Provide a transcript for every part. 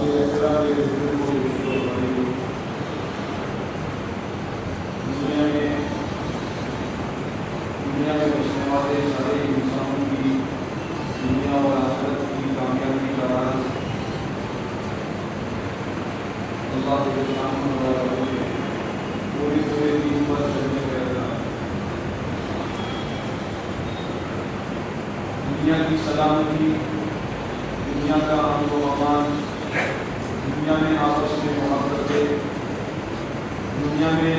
دنیا میں بسنے والے سارے انسانوں کی دنیا اور آخرت کی کامیابی کا راز اللہ کے نام پورے دین پر چلنے کا اعلان۔ دنیا کی سلامتی، دنیا کا امن و امان، دنیا میں آپس میں محبتیں، دنیا میں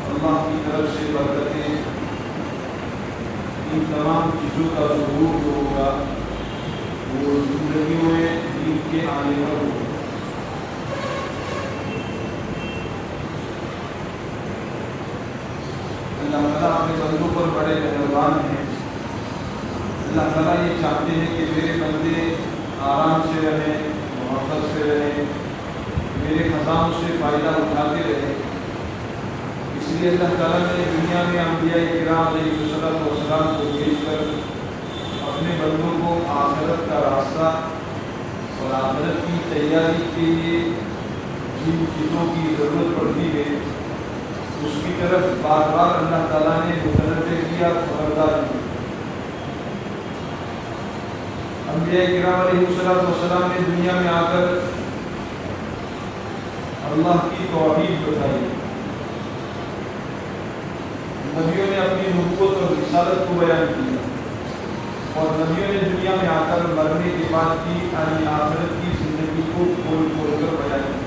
اللہ کی طرف سے برکتیں، ان تمام چیزوں کا ظہور جو ہوگا وہ زندگیوں میں دین کے آنے پر ہوگا۔ اللہ تعالیٰ اپنے بندوں پر بڑے مہربان ہیں۔ اللہ تعالیٰ یہ چاہتے ہیں کہ میرے بندے آرام سے رہیں، محبت سے رہیں، میرے خزانوں سے فائدہ اٹھاتے رہیں۔ اس لیے اللہ تعالیٰ نے دنیا میں انبیاء کرام علیہ السلام کو بھیج کر اپنے بندوں کو آخرت کا راستہ اور آخرت کی تیاری کے لیے جن چیزوں کی ضرورت پڑتی ہے اس کی طرف بار بار اللہ تعالیٰ نے متنبہ کیا، خبردار کیا۔ انبیاء کرام علیہ السلام نے دنیا میں آ کر اللہ کی توحید بتائی، نبیوں نے اپنی نبوت اور رسالت کو بیان کیا، اور نبیوں نے دنیا میں آ کر مرنے کے بعد کی یعنی آخرت کی زندگی کو کھول کھول کر بیان کیا۔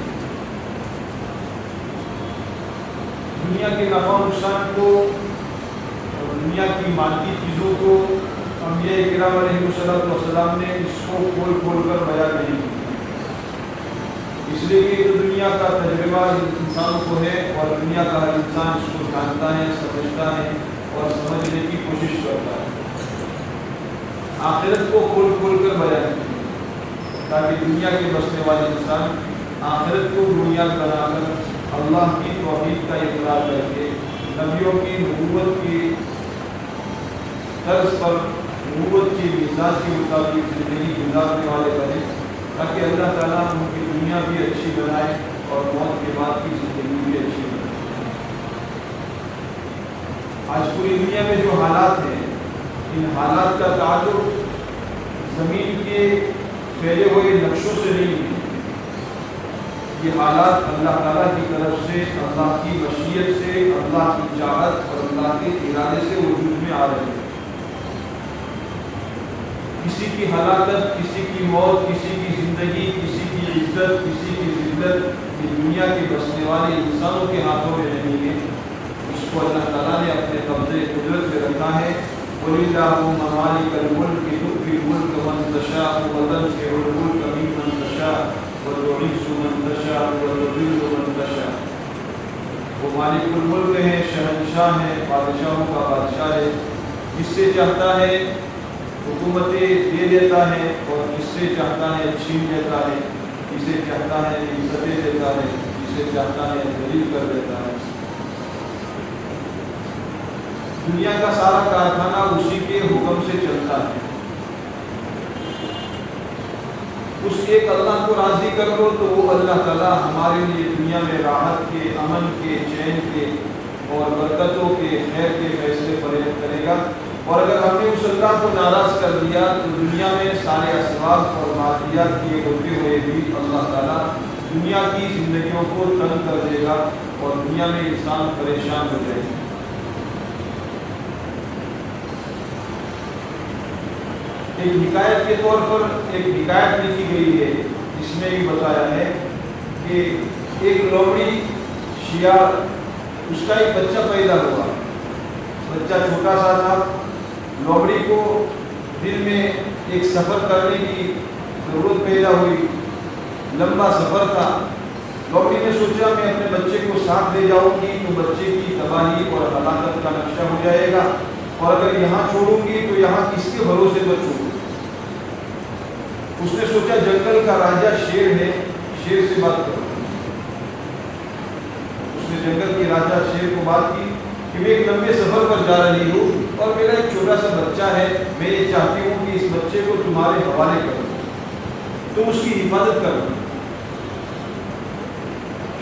دنیا کے نفع و نقصان کو اور دنیا کی مادی چیزوں کو انبیاء کرام علیہ السلام نے اس کو کھول کھول کر بیان نہیں کیا، اس لیے کہ جو دنیا کا تجربہ انسانوں کو ہے اور دنیا کا ہر انسان اس کو جانتا ہے، سمجھتا ہے اور سمجھنے کی کوشش کرتا ہے۔ آخرت کو کھول کھول کر بیان کیا تاکہ دنیا کے بسنے والے انسان آخرت کو بنیاد بنا کر اللہ کی توحید کا اقرار کر کے نبیوں کی نبوت کی طرز پر نبوت کی مزاج کے مطابق زندگی گزارنے والے بنے، تاکہ اللہ تعالیٰ ان کی دنیا بھی اچھی بنائے اور موت کے بعد کی زندگی بھی اچھی بنائے۔ آج پوری دنیا میں جو حالات ہیں، ان حالات کا تعلق زمین کے پھیلے ہوئے نقشوں سے نہیں ہے، یہ حالات اللہ تعالیٰ کی طرف سے، اللہ کی مشیت سے، اللہ کی چاہت اور اللہ کے ارادے سے وجود میں آ رہے ہیں۔ کسی کی ہلاکت، کسی کی موت، کسی کی زندگی، کسی کی عزت، کسی کی ذلت یہ دنیا کے بسنے والے انسانوں کے ہاتھوں میں نہیں ہے، اس کو اللہ تعالیٰ نے اپنے قبضے قدرت میں رکھا ہے۔ قُلِ اللَّهُمَّ مَالِكَ الْمُلْكِ تُؤْتِي الْمُلْكَ مَن تَشَاءُ وَتَنزِعُ الْمُلْكَ مِمَّن تَشَاءُ وَتُعِزُّ مَن تَشَاءُ وَتُذِلُّ مَن تَشَاءُ۔ وہ مالک الملک ہیں، شہنشاہ ہیں، بادشاہوں کا بادشاہ ہے، جس سے چاہتا ہے حکومتیں دے دیتا ہے اور جس سے چاہتا ہے چھین لیتا ہے، جسے چاہتا ہے عزتیں دیتا ہے، جسے چاہتا ہے ذلیل کر دیتا ہے۔ دنیا کا سارا کارخانہ اسی کے حکم سے چلتا ہے۔ اس ایک اللہ کو راضی کر لو تو وہ اللہ تعالیٰ ہمارے لیے دنیا میں راحت کے، امن کے، چین کے اور برکتوں کے، خیر کے فیصلے فریب کرے گا، اور اگر ہم نے اس اللہ کو ناراض کر دیا تو دنیا میں سارے اسباب اور مادیات کیے ہوتے ہوئے بھی اللہ تعالیٰ دنیا کی زندگیوں کو تنگ کر دے گا اور دنیا میں انسان پریشان ہو جائے گا۔ ایک حکایت کے طور پر ایک حکایت لکھی گئی ہے، جس میں بھی بتایا ہے کہ ایک لومڑی شیار، اس کا ایک بچہ پیدا ہوا، بچہ چھوٹا سا تھا۔ لومڑی کو دل میں ایک سفر کرنے کی ضرورت پیدا ہوئی، لمبا سفر تھا۔ لومڑی نے سوچا میں اپنے بچے کو ساتھ لے جاؤں گی تو بچے کی تباہی اور ہلاکت کا نقشہ ہو جائے گا، اور اگر یہاں چھوڑوں گی تو یہاں کس کے بھروسے پر چھوڑوں؟ اس نے سوچا جنگل کا راجا شیر ہے، شیر سے بات کروں۔ اس نے جنگل کے راجا شیر کو بات کی کہ میں ایک لمبے سفر پر جا رہی ہوں اور میرا ایک چھوٹا سا بچہ ہے، میں یہ چاہتی ہوں کہ اس بچے کو تمہارے حوالے کرو، تم اس کی حفاظت کرو۔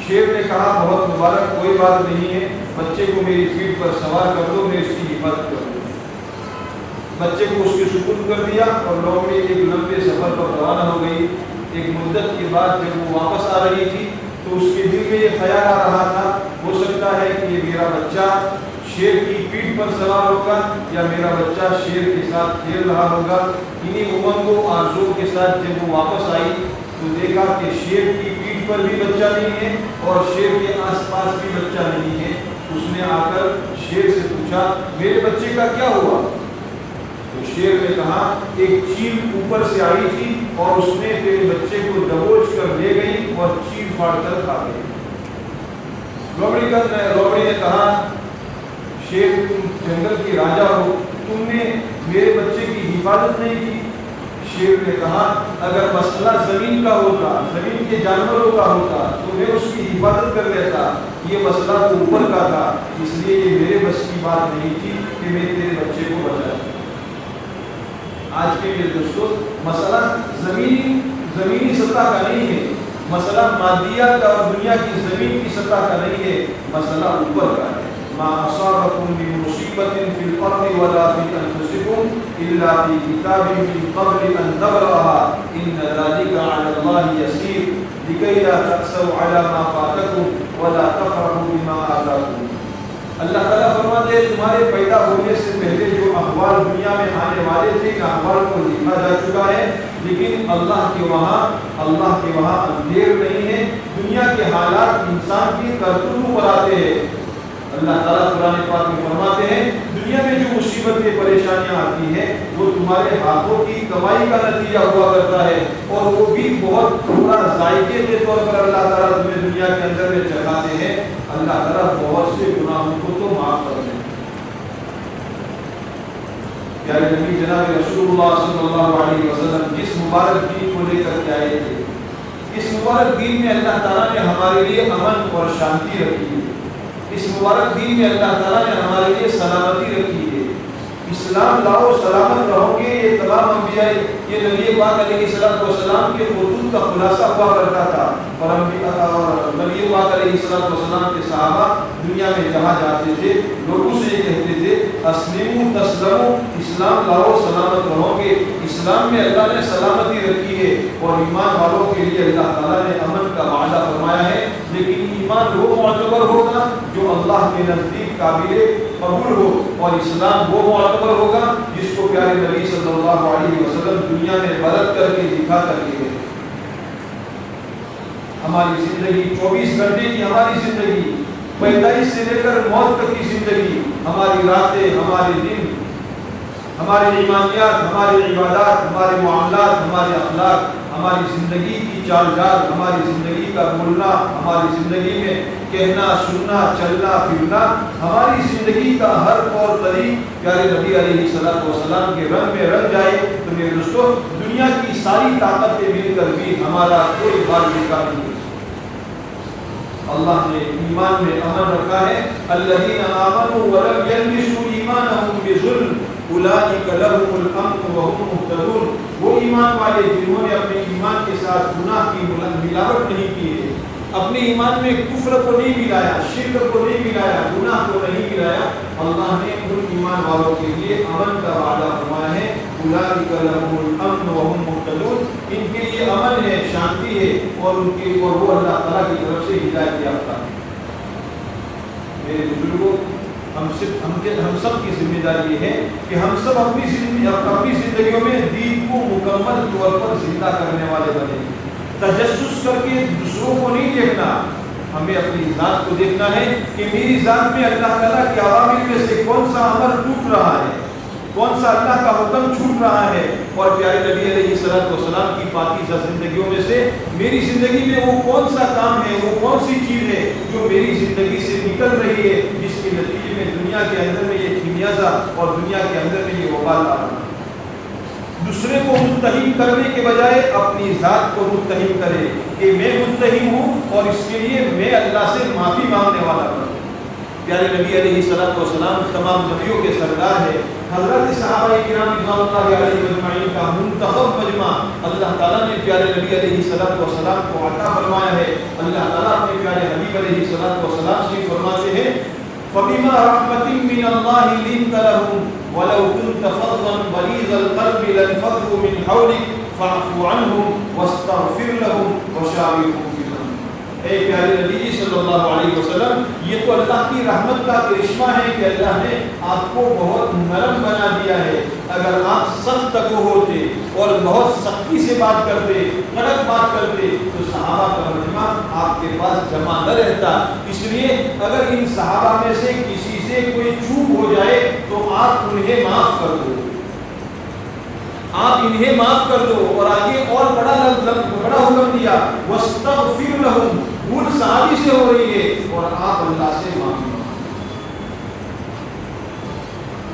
شیر نے کہا بہت مبارک، کوئی بات نہیں ہے، بچے کو میری پیٹھ پر سوار کر دو، میں اس کی حفاظت کر دوں۔ بچے کو اس کے سپرد کر دیا اور لومڑی ایک لمبے سفر پر روانہ ہو گئی۔ ایک مدت کے بعد جب وہ واپس آ رہی تھی تو اس کے دل میں یہ خیال آ رہا تھا، ہو سکتا ہے کہ یہ میرا بچہ شیر کی پیٹھ پر سوار ہوگا یا میرا بچہ شیر کے ساتھ کھیل رہا ہوگا۔ انہی امنگوں و آرزوؤں کے ساتھ جب وہ واپس آئی تو دیکھا کہ شیر کی پیٹھ پر بھی بچہ نہیں ہے اور شیر کے آس پاس بھی بچہ نہیں ہے۔ اس نے آ کر شیر سے پوچھا میرے بچے کا کیا ہوا؟ تو شیر نے کہا ایک چیل اوپر سے آئی تھی اور اس نے تیرے بچے کو دبوچ کر لے گئی اور چیل پھاڑ کر کھا گئی۔ لومڑی نے کہا شیر تم جنگل کے راجا ہو، تم نے میرے بچے کی حفاظت نہیں کی۔ شیر نے کہا اگر مسئلہ زمین کا ہوتا، زمین کے جانوروں کا ہوتا تو میں اس کی حفاظت کر لیتا، یہ مسئلہ تو اوپر کا تھا، اس لیے یہ میرے بس کی بات نہیں تھی کہ میں تیرے بچے کو بچاؤں۔ آج کے لیے دوستو مسئلہ زمینی سطح کا نہیں ہے، مسئلہ مادیات کا اور دنیا کی زمین کی سطح کا نہیں ہے، مسئلہ اوپر کا ہے۔ ما اصابکم من مصیبت فی الارض ولا فی انفسکم الا فی کتاب من قبل ان نبرأها ان ذلک علی اللہ یسیر لکی لا تأسوا علی ما فاتکم ولا تفرحوا بما آتاکم۔ اللہ تعالیٰ فرماتے ہیں تمہارے پیدا ہونے سے پہلے جو احوال دنیا میں آنے والے تھے ان احوال کو لکھا جا چکا ہے، لیکن اللہ کے وہاں اندھیر نہیں ہے۔ دنیا کے حالات انسان کی کرتوتوں پر آتے ہیں۔ اللہ تعالیٰ قرآن پاک میں فرماتے ہیں دنیا میں جو مصیبتیں پریشانیاں آتی ہیں وہ تمہارے ہاتھوں کی کمائی کا نتیجہ ہوا کرتا ہے، اور وہ بھی بہت تھوڑا ذائقے کے طور پر اللہ تعالیٰ تمہیں دنیا کے اندر میں چکھاتے ہیں۔ اللہ تعالیٰ بہت سے گناہوں کو تو معاف کر دیں۔ پیارے نبی جناب رسول اللہ صلی اللہ علیہ وسلم جس مبارک دین کو لے کر کے آئے تھے، اس مبارک دین میں اللہ تعالیٰ نے ہمارے لیے امن اور شانتی رکھی ہے۔ اس مبارک دین میں اللہ تعالیٰ نے ہمارے لیے سلامتی رکھی ہے۔ اسلام لاؤ سلامت رہو گے، یہ تمام انبیاء، یہ نبی پاک علیہ السلام کے خطوط کا خلاصہ ہوا کرتا تھا، اور نبی پاک علیہ السلام کے صحابہ دنیا میں جہاں جاتے تھے لوگوں سے یہ کہتے تھے اسلموا تسلموا، اسلام لاؤ سلامت رہو گے۔ اسلام میں اللہ نے سلامتی رکھی ہے، اور ایمان والوں کے لیے اللہ تعالیٰ نے امن کا وعدہ فرمایا ہے۔ لیکن ایمان وہ معتبر ہوگا جو اللہ کے نزدیک قابل قبول ہو، اور اسلام وہ معتبر ہوگا جس کو پیارے نبی صلی اللہ علیہ وسلم دنیا میں بلد کر کے دکھا کر کے گئے۔ ہماری زندگی 24 گھنٹے کی ہماری زندگی، پیدائش سے لے کر موت تک کی زندگی، ہماری راتیں، ہمارے دن، ہماری ایمانیات، ہماری عبادات، ہمارے معاملات، ہمارے اخلاق، ہماری زندگی کی چال ڈال، ہماری زندگی کا بولنا، ہماری زندگی میں کہنا سننا چلنا پھرنا، ہماری زندگی کا ہر طور طریق پیارے نبی علیہ السلام کے رنگ میں رنگ جائے تو میرے دوستو دنیا کی ساری طاقتیں مل کر بھی ہمارا کوئی بار بیکار نہیں ہو سکتا۔ اللہ نے ایمان میں امن رکھا ہے، الذین آمنوا ولم یلبسوا ایمانهم بظلم اولئک لهم الامن وهم مهتدون۔ وہ ایمان والے جنہوں نے اپنے ایمان کے ساتھ گناہ کی ملاوٹ نہیں کی ہے، اپنے ایمان میں کفر کو نہیں ملایا، شرک کو نہیں ملایا، گناہ کو نہیں ملایا، اللہ نے ان ایمان والوں کے لیے امن کا وعدہ فرمایا ہے، اولئک لهم الامن وهم مهتدون۔ ان کے لیے امن ہے، شانتی ہے، اور وہ اللہ تعالیٰ کی طرف سے ہدایت یافتہ ہے۔ میرے بزرگوں، ہم سب کی ذمہ داری یہ ہے کہ ہم سب اپنی زندگیوں میں دین کو مکمل طور پر زندہ کرنے والے بنے۔ تجسس کر کے دوسروں کو نہیں دیکھنا، ہمیں اپنی ذات کو دیکھنا ہے کہ میری ذات میں اللہ تعالیٰ کے اوامر میں سے کون سا امر ٹوٹ رہا ہے، کون سا اللہ کا حکم چھوٹ رہا ہے، اور پیارے نبی علیہ السلام کی پاکیزہ زندگیوں میں سے میری زندگی میں وہ کون سا کام ہے، وہ کون سی چیز ہے جو میری زندگی سے نکل رہی ہے، جس کے نتیجے میں دنیا کے اندر میں یہ خمیازہ اور دنیا کے اندر میں یہ وبال آ رہا ہے۔ دوسرے کو متہم کرنے کے بجائے اپنی ذات کو متہم کرے کہ میں متہم ہوں اور اس کے لیے میں اللہ سے معافی مانگنے والا ہوں۔ پیارے نبی علیہ الصلوۃ والسلام تمام نبیوں کے سردار ہے. حضرت صحابہ کرام رضوان اللہ علیہم اجمعین کا منتخب مجمع اللہ تعالیٰ نے پیارے نبی علیہ الصلوۃ والسلام کو عطا فرمایا ہے. اللہ تعالیٰ اپنے پیارے حبیب علیہ الصلوۃ والسلام سے فرماتے ہیں فَبِمَا رَحْمَةٍ مِّنَ اللَّهِ لِنْتَ لَهُمْ وَلَوْ كُنْتَ فَظًّا غَلِيظَ الْقَلْبِ لَانفَضُّوا مِنْ حَوْلِكَ فَاعْفُ عَنْهُمْ وَاسْتَغْفِرْ لَهُمْ وَشَاوِرْهُمْ فِي الْأَمْرِ. اے پیارے نبی جی صلی اللہ علیہ وسلم، یہ تو اللہ کی رحمت کا کرشمہ ہے کہ اللہ نے آپ کو بہت نرم بنا دیا ہے. اگر آپ سخت تگو ہوتے اور بہت سختی سے بات کرتے، کڑک بات کرتے، تو صحابہ کا مجمع آپ کے پاس جمع نہ رہتا. اس لیے اگر ان صحابہ میں سے کسی سے کوئی چوک ہو جائے تو آپ انہیں معاف کر دو، آپ انہیں معاف کر دو. اور آگے اور بڑا حکم دیا وَاسْتَغْفِرْ لَهُمْ، بھول صحابی سے ہو رہی ہے اور آپ اللہ سے معافی مانگو.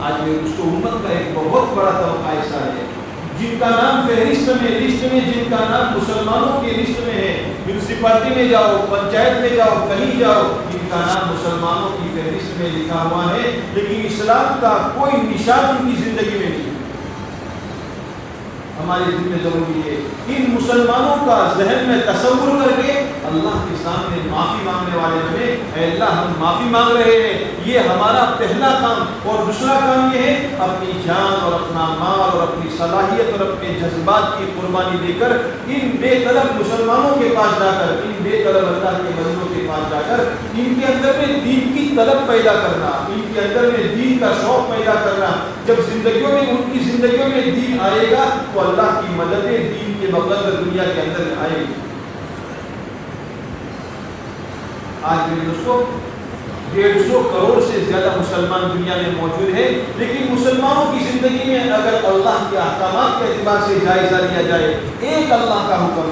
آج میں اس کو امت کا ایک بہت بڑا طبقہ ایسا ہے جن کا نام فہرست میں لسٹ میں، جن کا نام مسلمانوں کی لسٹ میں ہے. میونسپلٹی میں جاؤ، پنچایت میں جاؤ، کہیں جاؤ، جن کا نام مسلمانوں کی فہرست میں لکھا ہوا ہے، لیکن اسلام کا کوئی نشان ان کی زندگی میں نہیں. ہماری ذمہ ضروری ہے ان مسلمانوں کا ذہن میں تصور کر کے اللہ کے سامنے معافی مانگنے والے ہمیں، اے اللہ ہم معافی مانگ رہے ہیں. یہ ہمارا پہلا کام. اور دوسرا کام یہ ہے اپنی جان اور اپنا مال اور اپنی صلاحیت اور اپنے جذبات کی قربانی دے کر ان بے طلب مسلمانوں کے پاس جا کر، ان بے طلب اللہ کے بندوں کے پاس جا کر ان کے اندر میں دین کی طلب پیدا کرنا، ان کے اندر میں دین کا شوق پیدا کرنا. جب زندگیوں میں ان کی زندگیوں میں دین آئے گا تو اللہ کی مدد دین کے بغیر دنیا کے اندر آئے گی. آج میرے دوستوں 150 کروڑ سے زیادہ مسلمان دنیا میں موجود ہیں، لیکن مسلمانوں کی زندگی میں اگر اللہ کے احکامات کے اعتبار سے جائزہ لیا جائے، ایک اللہ کا حکم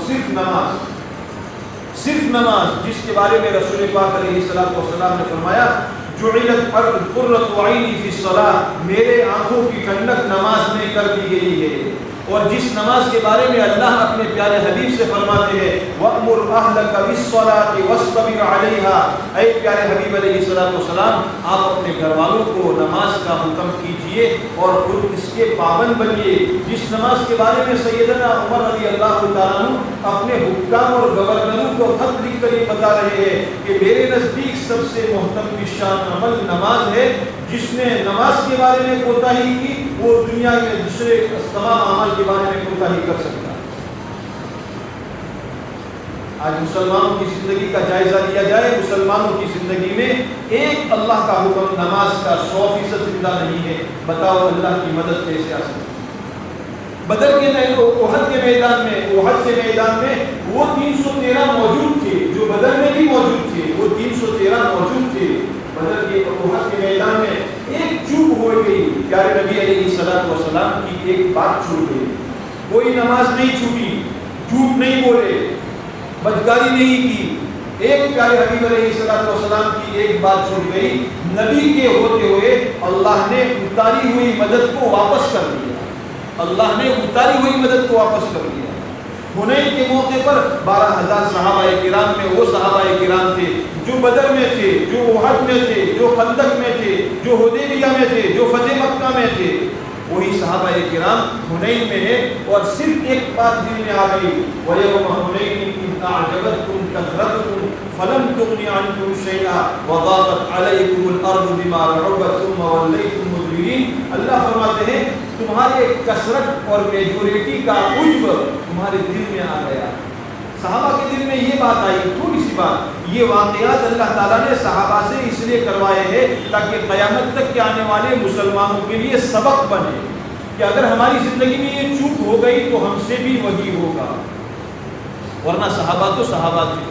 صرف نماز، جس کے بارے میں رسول پاک علیہ الصلوۃ والسلام نے فرمایا جعلت قرۃ عینی فی الصلاۃ، میرے آنکھوں کی ٹھنڈک نماز میں کر دی گئی ہے. اور جس نماز کے بارے میں اللہ اپنے پیارے حبیب سے فرماتے ہیں وَأْمُرْ أَهْلَكَ بِالصَّلَاةِ وَاصْطَبِرْ عَلَيْهَا، اے پیارے حبیب علیہ الصلوۃ والسلام آپ اپنے گھر والوں کو نماز کا حکم کیجئے اور خود اس کے پابند بنیے. جس نماز کے بارے میں سیدنا عمر رضی اللہ تعالیٰ عنہ اپنے حکام اور گورنروں کو خط لکھ کر یہ بتا رہے ہیں کہ میرے نزدیک سب سے محترم شان عمل نماز ہے. جس نے نماز کے بارے میں کوتاہی کی وہ دنیا میں دوسرے تمام اعمال کے بارے میں کوتاہی کر سکتا ہے. آج مسلمانوں کی زندگی کا جائزہ لیا جائے، مسلمانوں کی زندگی میں ایک اللہ کا حکم نماز کا 100% زندہ نہیں ہے. بتاؤ اللہ کی مدد کیسے آ سکتی؟ بدر کے احد کے میدان میں وہ 313 موجود تھے جو بدر میں بھی موجود تھے، وہ 313 موجود تھے. بدر کے احد کے میدان میں ایک چوک ہو گئی، پیارے نبی علیہ الصلوۃ والسلام کی ایک بات چھوٹ گئی. کوئی نماز نہیں چھوٹی، جھوٹ نہیں بولے، بدکاری نہیں کی. ایک پیارے حبیب علیہ الصلوۃ والسلام کی ایک بات چھوٹ گئی. نبی کے ہوتے ہوئے اللہ نے اتاری ہوئی مدد کو واپس کر دیا. اللہ نے اتاری ہوئی مدد کو واپس کر دیا. حنین کے موقع پر 12,000 صحابہ کرام میں وہ صحابہ کرام تھے جو بدر میں تھے، جو احد میں تھے، جو خندق میں تھے، جو حدیبیہ میں تھے، جو فتح مکہ میں تھے. وہی صحابہ کرام حنین میں ہے اور صرف ایک بات دل میں آ گئی وَيَوْمَ حُنَيْنٍ إِذْ أَعْجَبَتْكُمْ كَثْرَتُكُمْ فَلَمْ تُغْنِ عَنْكُمْ شَيْئًا وَضَاقَتْ عَلَيْكُمُ الْأَرْضُ بِمَا رَحُبَتْ ثُمَّ وَلَّيْتُمْ مُدْبِرِينَ. اللہ فرماتے ہیں تمہارے کثرت اور میجورٹی کا عجب تمہارے دل میں آ گیا. صحابہ کے دل میں یہ بات آئی، تھوڑی سی بات. یہ واقعات اللہ تعالیٰ نے صحابہ سے اس لیے کروائے ہیں تاکہ قیامت تک کے آنے والے مسلمانوں کے لیے سبق بنے کہ اگر ہماری زندگی میں یہ چوک ہو گئی تو ہم سے بھی وہی ہوگا. ورنہ صحابہ تو صحابہ تھے.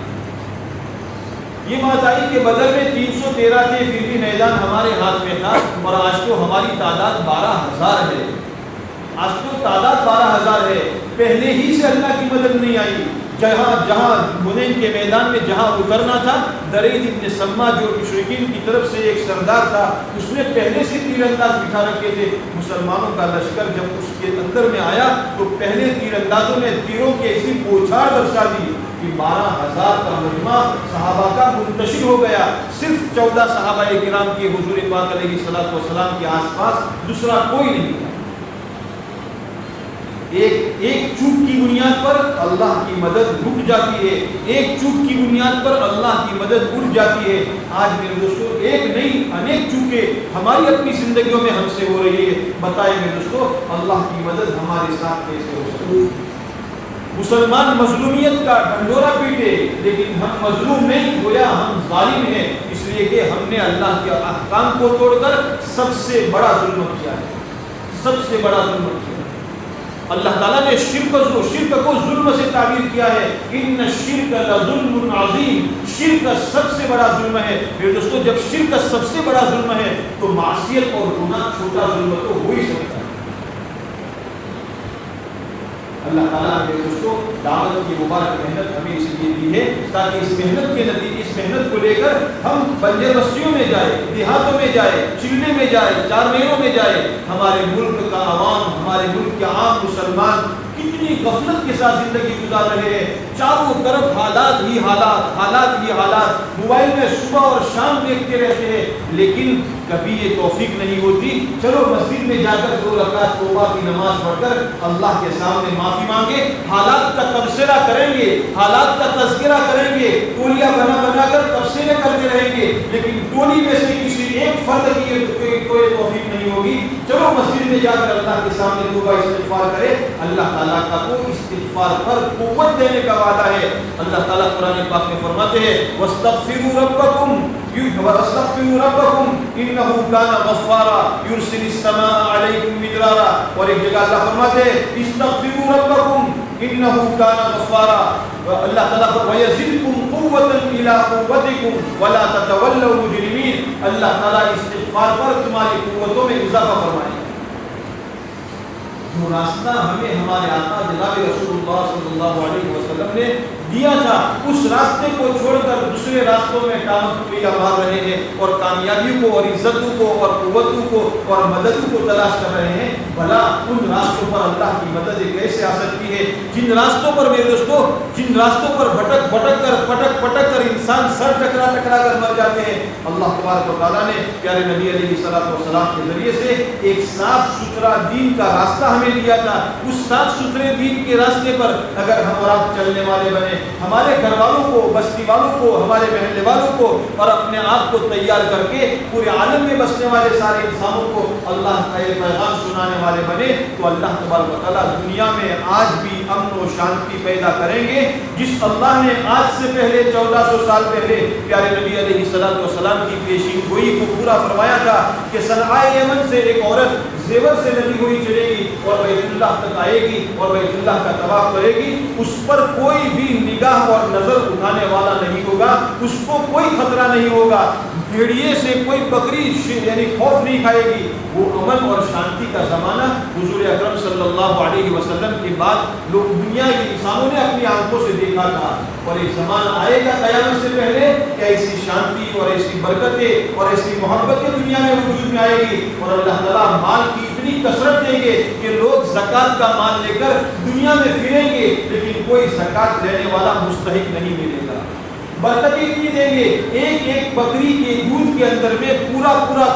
یہ بات آئی کہ بدر میں 313 تھے، پھر بھی میدان ہمارے ہاتھ میں تھا اور آج تو ہماری تعداد 12,000 ہے. آج تو تعداد 12,000 ہے. پہلے ہی سے اللہ کی مدد نہیں آئی. جہاں حنین کے میدان میں جہاں اترنا تھا، درید ابن سما جو مشرکین کی طرف سے ایک سردار تھا، اس نے پہلے سے تیر انداز بٹھا رکھے تھے. مسلمانوں کا لشکر جب اس کے اندر میں آیا تو پہلے تیر اندازوں نے تیروں کی ایسی بوچھار برسا دی کہ 12,000 کا مجمع صحابہ کا منتشر ہو گیا، صرف 14 صحابہ کرام کے حضور پاک علیہ الصلوۃ والسلام کے آس پاس دوسرا کوئی نہیں تھا۔ ایک چوک کی بنیاد پر اللہ کی مدد رک جاتی ہے، ایک چوک کی بنیاد پر اللہ کی مدد اٹھ جاتی ہے۔ آج میرے دوستو ایک نہیں انیک چوکیں ہماری اپنی زندگیوں میں ہم سے ہو رہی ہے، بتائیں میرے دوستو اللہ کی مدد ہمارے ساتھ کیسے ہو سکتی ہے؟ مسلمان مظلومیت کا ڈنڈورا پیٹے لیکن ہم مظلوم نہیں، گویا ہم ظالم ہیں، اس لیے کہ ہم نے اللہ کے احکام کو توڑ کر سب سے بڑا ظلم کیا ہے، سب سے بڑا ظلم کیا ہے۔ اللہ تعالیٰ نے شرک کو ظلم سے تعبیر کیا ہے، ان الشرک لظلم عظیم، شرک کا سب سے بڑا ظلم ہے۔ میرے دوستو جب شرک کا سب سے بڑا ظلم ہے تو معصیت اور گناہ چھوٹا ظلم تو ہو ہی سکتا ہے۔ اللہ تعالیٰ نے دوستو دعوت کی مبارک محنت ہمیں اس لیے دی ہے تاکہ اس محنت کے نتیجے، اس محنت کو لے کر ہم بنجر بستیوں میں جائے، دیہاتوں میں جائے، چلے میں جائے، چار مہینوں میں جائے۔ ہمارے ملک کا عوام، ہمارے ملک کے عام مسلمان کتنی غفلت کے ساتھ زندگی گزار رہے ہیں، چاروں طرف حالات ہی حالات، موبائل میں صبح اور شام دیکھتے رہتے ہیں، لیکن کبھی یہ توفیق نہیں ہوتی چلو مسجد میں جا کر 2 رکعت توبہ کی نماز پڑھ کر اللہ کے سامنے معافی مانگے، حالات کا تبصرہ کریں گے، حالات کا تذکرہ کریں گے، ٹولیاں بنا کر تبصرے کرتے رہیں گے، لیکن ٹولی میں سے کسی ایک فرد کی کوئی توفیق نہیں ہوگی۔ چلو مسجد میں جا کر اللہ کے سامنے توبہ استغفار کرے، اللہ تعالیٰ کا وہ استغفار پر قوت دینے کا وعدہ ہے۔ اللہ تعالیٰ قرآن پاک میں فرماتے ہیں وَاسْتَغْفِرُوا رَبَّكُمْ إِنَّهُ كَانَ غَفَّارًا يُرْسِلِ السَّمَاءَ عَلَيْكُمْ مِدْرَارًا، اور ایک جگہ اللہ فرماتے ہیں اسْتَغْفِرُوا رَبَّكُمْ إِنَّهُ كَانَ غَفَّارًا، اللہ تعالیٰ وَيَزِدْكُمْ قُوَّةً إِلَىٰ قُوَّتِكُمْ وَلَا تَتَوَلَّوْا مُجْرِمِينَ، اللہ تعالیٰ استغفار پر تمہاری قوتوں میں اضافہ فرمائے۔ جو راستہ ہمیں ہمارے آقا جناب رسول اللہ صلی اللہ علیہ وسلم نے دیا تھا، اس راستے کو چھوڑ کر دوسرے راستوں میں ٹانگ مار رہے ہیں اور کامیابیوں کو اور عزتوں کو اور قوتوں کو اور مددوں کو تلاش کر رہے ہیں۔ بھلا ان راستوں پر اللہ کی مدد کیسے آ سکتی ہے جن راستوں پر میرے دوستو، جن راستوں پر پٹک کر انسان سر ٹکرا کر مر جاتے ہیں۔ اللہ تبارک و تعالیٰ نے پیارے نبی علیہ الصلوۃ والسلام کے ذریعے سے ایک صاف ستھرا دین کا راستہ ہمیں دیا تھا۔ اس صاف ستھرے دین کے راستے پر اگر ہم اور آپ چلنے والے بنے، ہمارے گھر والوں کو، بستی والوں کو، ہمارے محلے والوں کو اور اپنے آپ کو تیار کر کے پورے عالم میں بسنے والے سارے انسانوں کو اللہ کا یہ پیغام سنانے والے بنے تو اللہ تبارک و تعالیٰ دنیا میں آج بھی امن و شانتی پیدا کریں گے۔ جس اللہ نے آج سے پہلے 1400 سال پہلے پیارے نبی علیہ الصلوۃ والسلام کی پیشین گوئی کو پورا فرمایا تھا کہ صنعاء یمن سے ایک عورت زیور سے لگی ہوئی چلے گی اور بیت اللہ تک آئے گی اور بیت اللہ کا طواف کرے گی، اس پر کوئی بھی نگاہ اور نظر اٹھانے والا نہیں ہوگا، اس کو کوئی خطرہ نہیں ہوگا، بھیڑیے سے کوئی بکری یعنی خوف نہیں کھائے گی۔ وہ امن اور شانتی کا زمانہ حضور اکرم صلی اللہ علیہ وسلم کے بعد لوگ دنیا کے انسانوں نے اپنی آنکھوں سے دیکھا تھا، اور ایک زمانہ آئے گا قیامت سے پہلے کہ ایسی شانتی اور ایسی برکتیں اور ایسی محبتیں دنیا میں وجود میں آئے گی، اور اللہ تعالیٰ مال کی اتنی کثرت دیں گے کہ لوگ زکوٰۃ کا مال لے کر دنیا میں پھریں گے لیکن کوئی زکوٰۃ دینے والا مستحق نہیں ملے گا۔ برکتیں اتنی دیں گے، ایک ایک بکری کے دودھ کے اندر میں پورا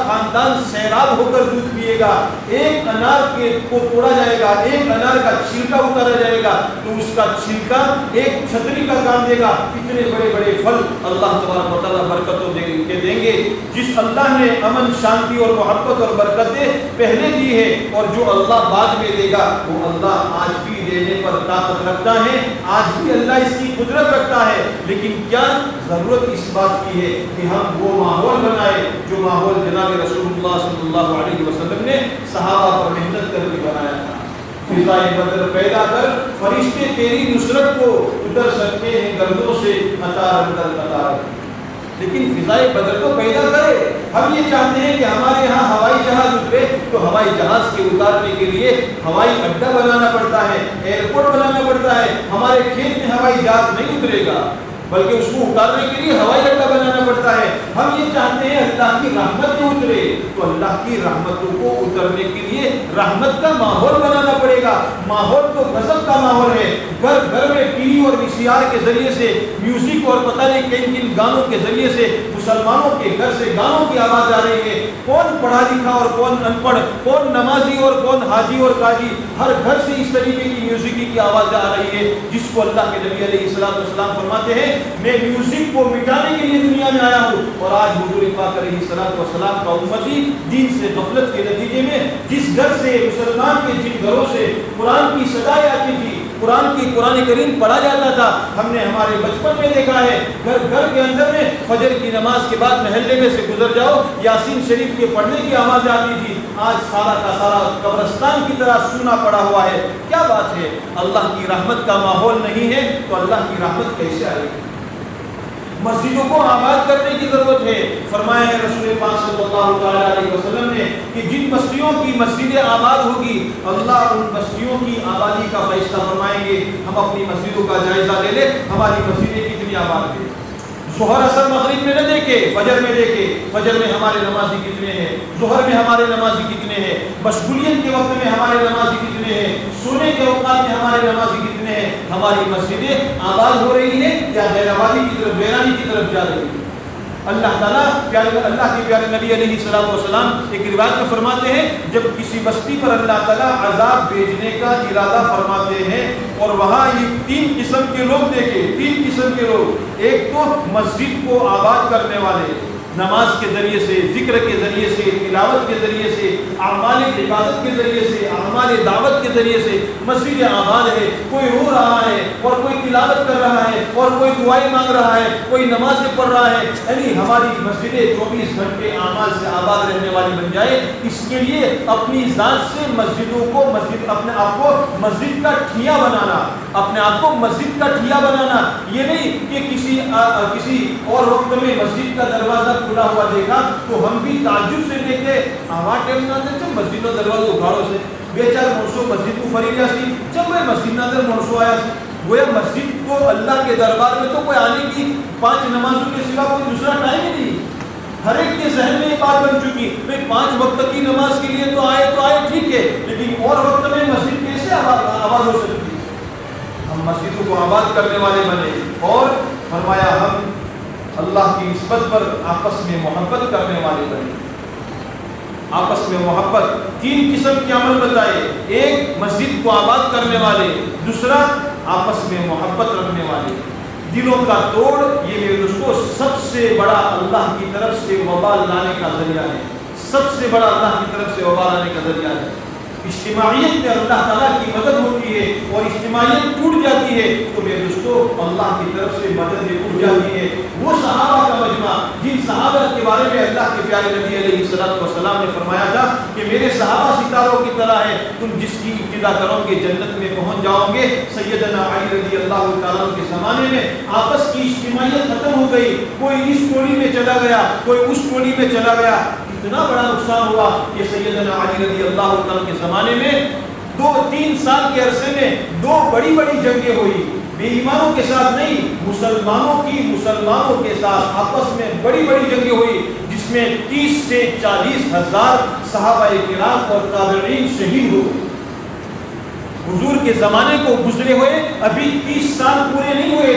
خاندان سیراب ہو کر دودھ پیے گا، ایک انار کو توڑا جائے گا، ایک انار کا چھلکا اتارا جائے گا تو اس کا چھلکا ایک چھتری کا کام دے گا۔ اتنے بڑے بڑے پھل اللہ تبارک و تعالیٰ برکتوں کے دیں گے۔ جس اللہ نے امن، شانتی اور محبت اور برکتیں پہلے دی ہے اور جو اللہ بعد میں دے گا وہ اللہ آج بھی دینے پر طاقت رکھتا ہے، آج بھی اللہ اس کی قدرت رکھتا ہے، لیکن کیا ضرورت اس بات کی ہے کہ ہم وہ ماحول بنائے جو ماحول جناب رسول اللہ صلی اللہ علیہ وسلم نے صحابہ پر محنت کر کے بنایا تھا۔ فضائے بدر پیدا کر فرشتے تیری نصرت کو اتر سکتے ہیں گردوں سے قطار اندر قطار، لیکن فضائے بدر کو پیدا کرے۔ ہم یہ چاہتے ہیں کہ ہمارے یہاں ہوائی جہاز اترے تو ہوائی جہاز کے اتارنے کے لیے ہوائی اڈا بنانا پڑتا ہے، ایئرپورٹ بنانا پڑتا ہے۔ ہمارے کھیت میں ہوائی جہاز نہیں اترے گا بلکہ اس کو اتارنے کے لیے ہوائی اڈا بنانا پڑتا ہے۔ ہم یہ چاہتے ہیں اللہ کی رحمت میں اترے تو اللہ کی رحمتوں کو اترنے کے لیے رحمت کا ماحول بنانا پڑے گا۔ ماحول تو غضب کا ماحول ہے. گھر گھر میں ٹی وی اور وی سی آر کے ذریعے سے میوزک اور پتہ نہیں کن کن گانوں کے ذریعے سے مسلمانوں کے گھر سے گانوں کی آواز آ رہی ہے. کون پڑھا لکھا اور کون ان پڑھ، کون نمازی اور کون حاجی اور قاضی، ہر گھر سے اس طریقے کی میوزک کی آواز آ رہی ہے، جس کو اللہ کے نبی علیہ السلام فرماتے ہیں میں میوزک کو مٹانے کے لیے دنیا میں آیا ہوں. اور آج حضور پاک علیہ السلام کا امتی دین سے غفلت کے نتیجے میں جس گھر سے مسلمان کے جن گھروں سے قرآن کی صدائیں آتی تھی، قرآن کریم پڑھا جاتا تھا، ہم نے ہمارے بچپن میں دیکھا ہے گھر گھر کے اندر میں فجر کی نماز کے بعد محلے میں سے گزر جاؤ یاسین شریف کے پڑھنے کی آواز آتی تھی. آج سارا کا سارا قبرستان کی طرح سونا پڑا ہوا ہے. کیا بات ہے؟ اللہ کی رحمت کا ماحول نہیں ہے تو اللہ کی رحمت کیسے آئے گی؟ مسجدوں کو آباد کرنے کی ضرورت ہے. فرمایا ہے رسول پاک صلی اللہ علیہ وسلم نے کہ جن بستیوں کی مسجدیں آباد ہوگی اللہ ان بستیوں کی آبادی کا فیصلہ فرمائیں گے. ہم اپنی مسجدوں کا جائزہ لے لیں، ہماری مسجدیں کتنی آباد ہیں. ظہر اثر مغرب میں نہ دیکھے، فجر میں دیکھے فجر میں ہمارے نمازی کتنے ہیں، ظہر میں ہمارے نمازی کتنے ہیں، مشغولیت کے وقت میں ہمارے نمازی کتنے ہیں، سونے کے اوقات میں ہمارے نمازی کتنے ہیں. ہماری مسجدیں آباد ہو رہی ہیں یا غیر آبادی کی طرف، ویرانی کی طرف جا رہی ہیں؟ اللہ تعالیٰ اللہ کے پیارے نبی علیہ السلام ایک روایت میں فرماتے ہیں جب کسی بستی پر اللہ تعالیٰ عذاب بھیجنے کا ارادہ فرماتے ہیں اور وہاں یہ تین قسم کے لوگ دیکھے، تین قسم کے لوگ. ایک تو مسجد کو آباد کرنے والے، نماز کے ذریعے سے، ذکر کے ذریعے سے، تلاوت کے ذریعے سے، اعمال عبادت کے ذریعے سے، اعمال دعوت کے ذریعے سے مسجد آباد ہے. کوئی رو رہا ہے اور کوئی تلاوت کر رہا ہے اور کوئی دعائیں مانگ رہا ہے، کوئی نمازیں پڑھ رہا ہے. یعنی ہماری مسجدیں 24 گھنٹے اعمال سے آباد رہنے والی بن جائے. اس کے لیے اپنی ذات سے مسجدوں کو اپنے آپ کو مسجد کا ٹھیا بنانا، اپنے آپ کو مسجد کا ٹھیا بنانا. یہ نہیں کہ کسی اور وقت میں مسجد کا دروازہ کھلا ہوا دیکھا تو ہم بھی تعجب سے دیکھے آواز ٹائم نہ دے مسجد کا دروازہ اگاڑو سے بے چار مرسو مسجد کو فری گیا سی جب میں مسجد نہ در مرسو آیا سی. گویا مسجد کو اللہ کے دربار میں تو کوئی آنے کی 5 نمازوں کے سوا کوئی دوسرا ٹائم ہی نہیں. ہر ایک کے ذہن میں یہ بات بن چکی بھائی 5 وقت کی نماز کے لیے تو آئے ٹھیک ہے، لیکن اور وقت میں مسجد کیسے آباد ہو سکتی ہے؟ ہم مسجدوں کو آباد کرنے والے بنے. اور فرمایا ہم اللہ کی نسبت پر آپس میں محبت کرنے والے بنے. آپس میں محبت، 3 قسم کے عمل بتائے. ایک مسجد کو آباد کرنے والے، دوسرا آپس میں محبت رکھنے والے. دلوں کا توڑ یہ میرے دوستوں سب سے بڑا اللہ کی طرف سے وبال لانے کا ذریعہ ہے. سب سے بڑا اللہ کی طرف سے وبال لانے کا ذریعہ ہے. اجتماعیت میں اللہ تعالیٰ کی مدد ہوتی ہے اور اجتماعیت ٹوٹ جاتی ہے تو میرے دوستوں اللہ کی طرف سے مدد ٹوٹ جاتی ہے. وہ صحابہ کا مجمع جن صحابہ کے بارے میں اللہ کے پیارے نبی علیہ السلام نے فرمایا تھا کہ میرے صحابہ ستاروں کی طرح ہے، تم جس کی ابتدا کرو گے جنت میں پہنچ جاؤ گے. سیدنا علی رضی اللہ تعالیٰ کے زمانے میں آپس کی اجتماعیت ختم ہو گئی. کوئی اس ٹولی میں چلا گیا، کوئی اس ٹولی میں چلا گیا. اتنا بڑا نقصان ہوا کہ سیدنا علی رضی اللہ تعالیٰ کے زمانے میں 2-3 سال کے عرصے میں 2 بڑی جنگیں ہوئی. بے ایمانوں کے ساتھ نہیں، مسلمانوں کے ساتھ آپس میں بڑی جنگیں ہوئی جس میں 30 سے 40 ہزار صحابہ کرام اور تابعین شہید ہوئے. حضور کے زمانے کو گزرے ہوئے ابھی 30 سال پورے نہیں ہوئے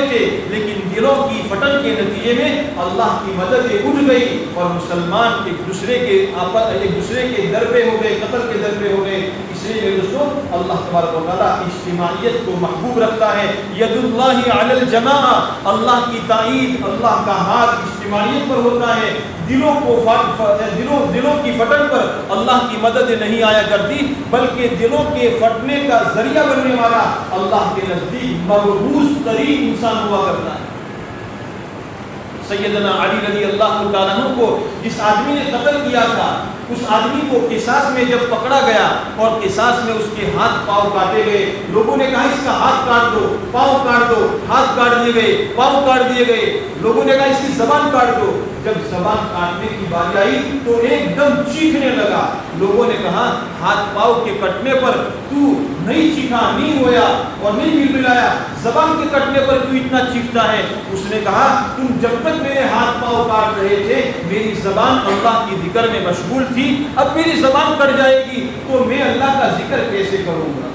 تھے، لیکن دلوں کی فتن کے نتیجے میں اللہ کی مدد اٹھ گئی اور مسلمان ایک دوسرے کے در پہ ہو گئے، قتل کے در پہ ہو گئے. اس لیے میرے دوستوں اللہ تبارک و تعالیٰ اجتماعیت کو محبوب رکھتا ہے. ید اللہ علی الجماعہ، اللہ کی تائید، اللہ کا ہاتھ اجتماعیت پر ہوتا ہے. دلوں کی پھٹن پر اللہ کی مدد نہیں آیا کرتی، بلکہ دلوں کے پھٹنے کا ذریعہ بننے والا اللہ کے نزدیک مبعوث ترین انسان ہوا کرتا ہے. سیدنا علی رضی اللہ تعالیٰ عنہ کو جس آدمی نے قتل کیا تھا، اس آدمی کو قصاص میں جب پکڑا گیا اور قصاص میں اس کے ہاتھ پاؤں کاٹے گئے، لوگوں نے کہا اس کا ہاتھ کاٹ دو، پاؤں کاٹ دو. ہاتھ کاٹ دیے گئے، پاؤں کاٹ دیے گئے. لوگوں نے کہا اس کی زبان کاٹ دو. جب زبان کاٹنے کی باری آئی تو ایک دم چیخنے لگا. لوگوں نے کہا ہاتھ پاؤں کے کٹنے پر تو نہیں چیخا، نہیں رویا اور نہیں بلبلایا، زبان کے کٹنے پر تو اتنا چیختا ہے. اس نے کہا تم جب تک میرے ہاتھ پاؤں کاٹ رہے تھے میری زبان اللہ کی ذکر میں مشغول تھی، اب میری زبان کٹ جائے گی تو میں کیسے کروں گا؟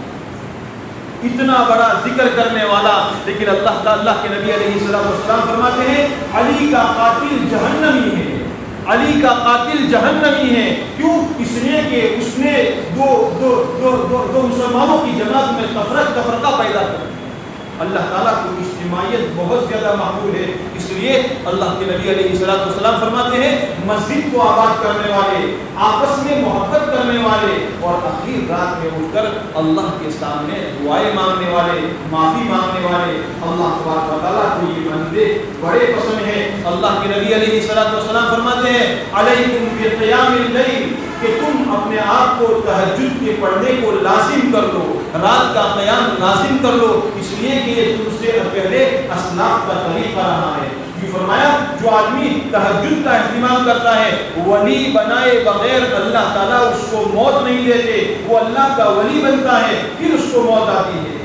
اتنا بڑا ذکر کرنے والا، لیکن اللہ کے نبی علیہ السلام فرماتے ہیں علی کا قاتل جہنمی ہے، علی کا قاتل جہنمی ہے۔ کیوں؟ اس لیے کہ اس نے دو مسلمانوں کی جماعت میں تفرقہ پیدا کر۔ اللہ تعالیٰ کو اجتماعیت بہت زیادہ محبوب ہے، اس لیے اللہ کے نبی علیہ السلام فرماتے ہیں مسجد کو آباد کرنے والے، آپس میں محبت کرنے والے، اور آخر رات میں اٹھ کر اللہ کے سامنے دعائیں مانگنے والے، معافی مانگنے والے، اللہ تبارک و تعالیٰ کو یہ بندے بڑے پسند ہیں۔ اللہ کے نبی علیہ السلام فرماتے ہیں علیکم بقیام اللیل، کہ تم اپنے آپ کو تہجد کے پڑھنے کو لازم کر لو، رات کا قیام لازم کر لو، اس لیے کہ یہ تم سے پہلے اسلاف کا طریقہ رہا ہے۔ یہ فرمایا جو آدمی تہجد کا اہتمام کرتا ہے، ولی بنائے بغیر اللہ تعالیٰ اس کو موت نہیں دیتے، وہ اللہ کا ولی بنتا ہے پھر اس کو موت آتی ہے۔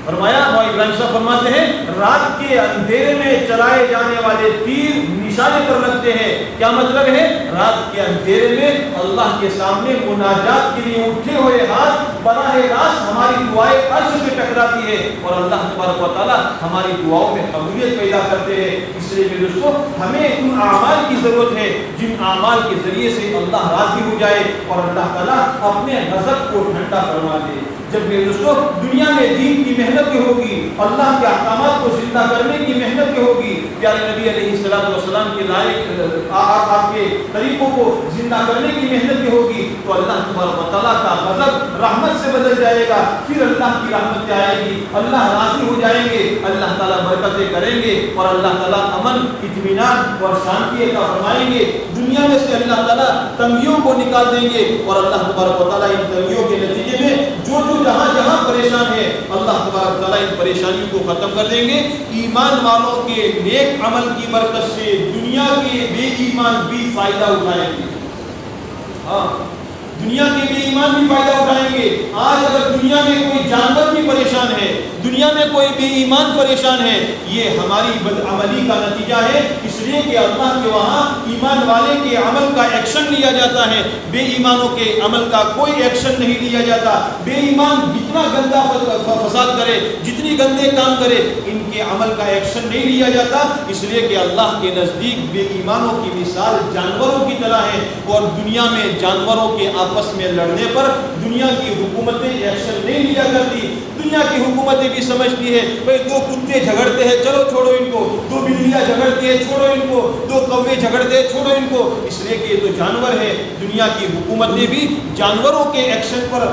فرمایا ابراہیم صاحب فرماتے ہیں رات کے اندھیرے میں چلائے جانے والے تیر نشانے پر لگتے ہیں۔ کیا مطلب ہے؟ رات کے اندھیرے میں اللہ کے سامنے مناجات کے لیے اٹھے ہوئے ہاتھ براہ راست ہماری دعائیں عرش سے ٹکراتی ہے، اور اللہ تبارک و تعالیٰ ہماری دعاؤں میں قبولیت پیدا کرتے ہیں۔ اس لیے میرے دوستو ہمیں ان اعمال کی ضرورت ہے جن اعمال کے ذریعے سے اللہ راضی ہو جائے اور اللہ تعالیٰ اپنے غضب کو ٹھنڈا فرما دے۔ جب میرے دوستو دنیا میں دین کی محنت کی ہوگی، اللہ کے احکامات کو زندہ کرنے کی محنت کی ہوگی، پیارے نبی علیہ السلام کے لائق آپ کے طریقوں کو زندہ کرنے کی محنت کی ہوگی، تو اللہ تبارک و تعالیٰ کا غضب رحمت سے بدل جائے گا، پھر اللہ کی رحمت آئے گی، اللہ راضی ہو جائیں گے، اللہ تعالیٰ برکتیں کریں گے، اور اللہ تعالیٰ امن، اطمینان اور شانتی عطا فرمائیں گے۔ دنیا میں سے اللہ تعالیٰ تنگیوں کو نکال دیں گے، اور اللہ تبارک و تعالیٰ ان تنگیوں کے نتیجے میں جو جہاں پریشان ہے اللہ تبارک تعالیٰ ان پریشانیوں کو ختم کر دیں گے۔ ایمان والوں کے نیک عمل کی برکت سے دنیا کے بے ایمان بھی فائدہ اٹھائیں گے۔ ہاں، دنیا کے بے ایمان بھی فائدہ اٹھائیں گے۔ آج اگر دنیا میں کوئی جانور بھی پریشان ہے، دنیا میں کوئی بے ایمان پریشان ہے، یہ ہماری بدعملی کا نتیجہ ہے، اس لیے کہ اللہ کے وہاں ایمان والے کے عمل کا ایکشن لیا جاتا ہے، بے ایمانوں کے عمل کا کوئی ایکشن نہیں لیا جاتا۔ بے ایمان جتنا گندا فساد کرے، جتنی گندے کام کرے، ان کے عمل کا ایکشن نہیں لیا جاتا، اس لیے کہ اللہ کے نزدیک بے ایمانوں کی مثال جانوروں کی طرح ہے، اور دنیا میں جانوروں کے آپس میں لڑنے پر دنیا کی حکومتیں ایکشن نہیں لیا کرتی۔ دنیا کی حکومتیں بھی سمجھتی ہے بھئی دو کتے جھگڑتے ہیں، چلو چھوڑو ان کو، دو بلیاں جھگڑتی ہیں، چھوڑو ان کو، دو کوے جھگڑتے ہیں، چھوڑو ان کو، اس لیے کہ یہ تو جانور ہے۔ دنیا کی حکومتیں بھی جانوروں کے ایکشن پر،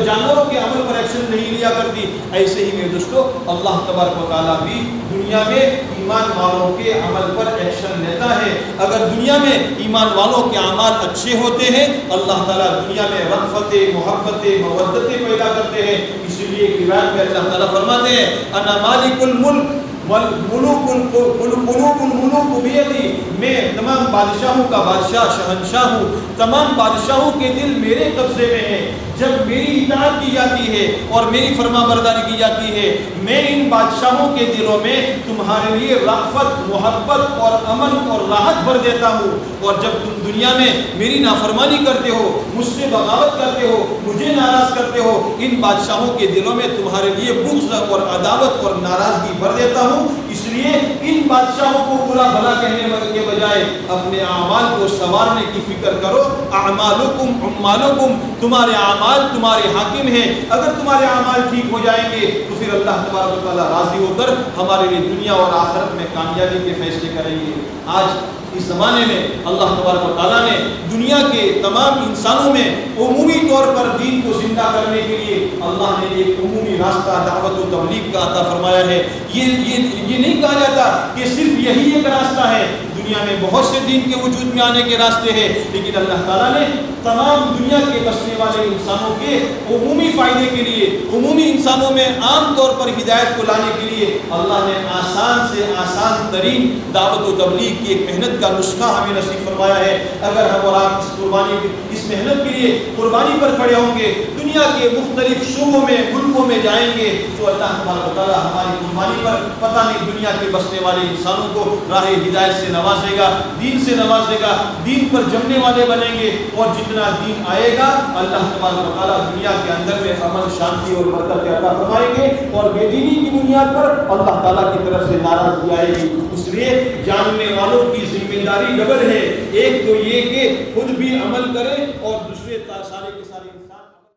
جانوروں کے عمل پر ایکشن نہیں لیا کرتی۔ ایسے ہی میرے دوستو اللہ تبارک و تعالیٰ بھی دنیا میں ایمان والوں کے عمل پر ایکشن لیتا ہے۔ اگر دنیا میں ایمان والوں کے اعمال اچھے ہوتے ہیں، اللہ تعالیٰ دنیا میں رأفت، محبت، مودتیں پیدا کرتے ہیں۔ اس لیے روایت میں اللہ تعالیٰ فرماتے ہیں انا مالک الملک قلوب الملوک بیدی، میں تمام بادشاہوں کا بادشاہ، شہنشاہ ہوں، تمام بادشاہوں کے دل میرے قبضے میں ہیں۔ جب میری اطاعت کی جاتی ہے اور میری فرما برداری کی جاتی ہے، میں ان بادشاہوں کے دلوں میں تمہارے لیے رأفت، محبت اور امن اور راحت بھر دیتا ہوں، اور جب تم دنیا میں میری نافرمانی کرتے ہو، مجھ سے بغاوت کرتے ہو، مجھے ناراض کرتے ہو، ان بادشاہوں کے دلوں میں تمہارے لیے بغض اور عداوت اور ناراضگی بھر دیتا ہوں۔ اس لیے ان بادشاہوں کو برا بھلا کہنے کے بجائے اپنے اعمال کو سنوارنے کی فکر کرو۔ اعمالکم عمالکم، تمہارے اعمال تمہارے حاکم ہیں، اگر تمہارے اعمال ٹھیک ہو جائیں گے تو پھر اللہ تبارک و تعالیٰ راضی ہو کر ہمارے لیے دنیا اور آخرت میں کامیابی کے فیصلے کریں گے۔ آج اس زمانے میں اللہ تبارک و تعالیٰ نے دنیا کے تمام انسانوں میں عمومی طور پر دین کو زندہ کرنے کے لیے اللہ نے ایک عمومی راستہ دعوت و تبلیغ کا عطا فرمایا ہے۔ یہ نہیں کہا جاتا کہ صرف یہی ایک راستہ ہے، دنیا میں بہت سے دین کے وجود میں آنے کے راستے ہیں، لیکن اللہ تعالیٰ نے تمام دنیا کے بسنے والے انسانوں کے عمومی فائدے کے لیے، عمومی انسانوں میں عام طور پر ہدایت کو لانے کے لیے اللہ نے آسان سے آسان ترین دعوت و تبلیغ کی ایک محنت کا نسخہ ہمیں نصیب فرمایا ہے۔ اگر ہم اور آپ اس محنت کے لیے قربانی پر کھڑے ہوں گے، دنیا کے مختلف شعبوں میں، ملکوں میں جائیں گے، تو اللہ تبارک و تعالیٰ ہماری قربانی پر پتہ نہیں دنیا کے بسنے والے انسانوں کو راہ ہدایت سے نواز نوازے گا، دین سے نوازے گا، دین پر جمنے والے بنیں گے، اور جتنا دین آئے گا اللہ تبارک و تعالیٰ دنیا کے اندر میں امن، شانتی اور برکت عطا فرمائیں گے، اور بے دینی کی بنیاد پر اللہ تعالیٰ کی طرف سے ناراضگی آئے گی۔ اس لیے جاننے والوں کی ذمہ داری ڈبل ہے، ایک تو یہ کہ خود بھی عمل کرے اور دوسرے سارے